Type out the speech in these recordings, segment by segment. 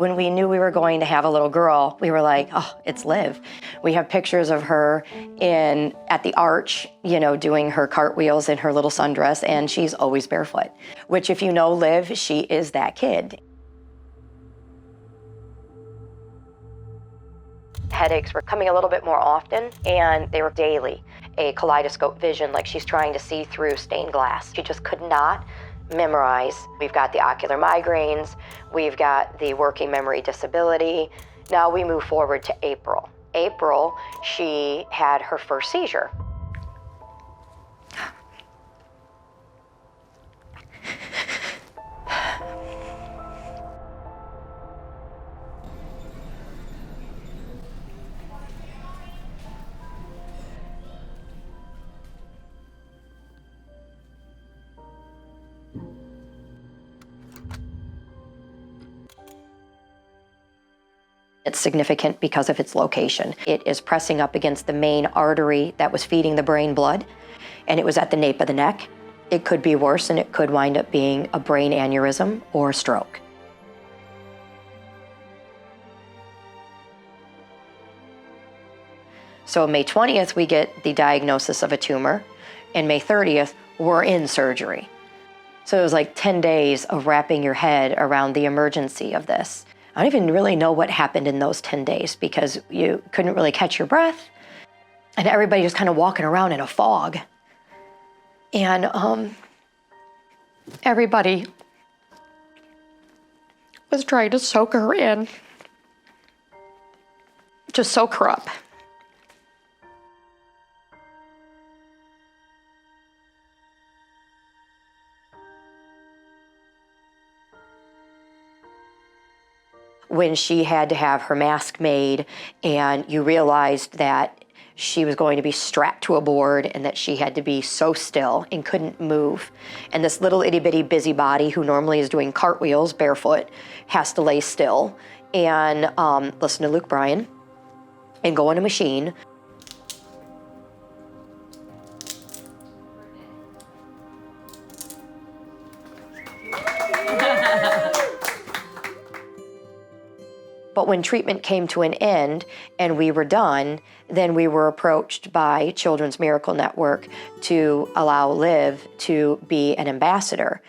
When we knew we were going to have a little girl, we were like, oh, it's Liv. We have pictures of her at the arch, doing her cartwheels in her little sundress, and she's always barefoot, which if you know Liv, she is that kid. Headaches were coming a little bit more often, and they were daily. A kaleidoscope vision, like she's trying to see through stained glass. She just could not memorize. We've got the ocular migraines, we've got the working memory disability. Now we move forward to April. April, she had her first seizure. It's significant because of its location. It is pressing up against the main artery that was feeding the brain blood, and it was at the nape of the neck. It could be worse, and it could wind up being a brain aneurysm or a stroke. So May 20th, we get the diagnosis of a tumor, and May 30th, we're in surgery. So it was like 10 days of wrapping your head around the emergency of this. I don't even really know what happened in those 10 days because you couldn't really catch your breath, and everybody was kind of walking around in a fog. And everybody was trying to soak her in, just soak her up. When she had to have her mask made and you realized that she was going to be strapped to a board and that she had to be so still and couldn't move. And this little itty bitty busybody who normally is doing cartwheels barefoot has to lay still and listen to Luke Bryan and go on a machine. But when treatment came to an end and we were done, then we were approached by Children's Miracle Network to allow Liv to be an ambassador.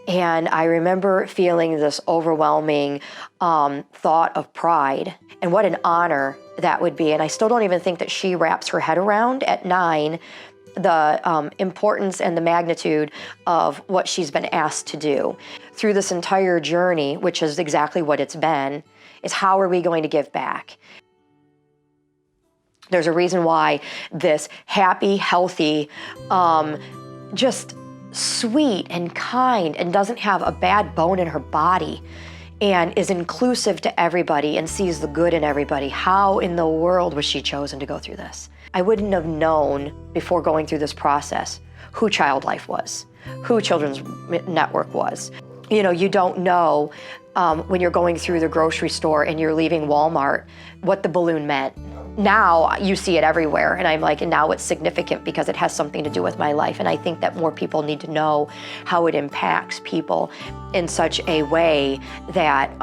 And I remember feeling this overwhelming thought of pride and what an honor that would be. And I still don't even think that she wraps her head around at 9 the importance and the magnitude of what she's been asked to do. Through this entire journey, which is exactly what it's been, is how are we going to give back? There's a reason why this happy, healthy, just sweet and kind and doesn't have a bad bone in her body and is inclusive to everybody and sees the good in everybody. How in the world was she chosen to go through this? I wouldn't have known before going through this process who Child Life was, who Children's Network was. You don't know when you're going through the grocery store and you're leaving Walmart what the balloon meant. Now you see it everywhere, and I'm like, and now it's significant because it has something to do with my life. And I think that more people need to know how it impacts people in such a way that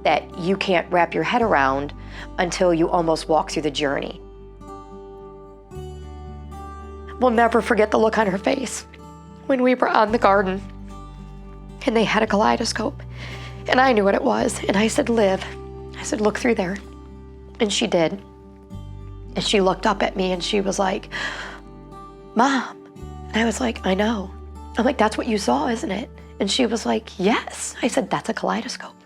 that you can't wrap your head around until you almost walk through the journey. We'll never forget the look on her face when we were on the garden and they had a kaleidoscope. And I knew what it was. And I said, Liv, look through there. And she did. And she looked up at me and she was like, Mom. And I was like, I know. I'm like, that's what you saw, isn't it? And she was like, yes. I said, that's a kaleidoscope.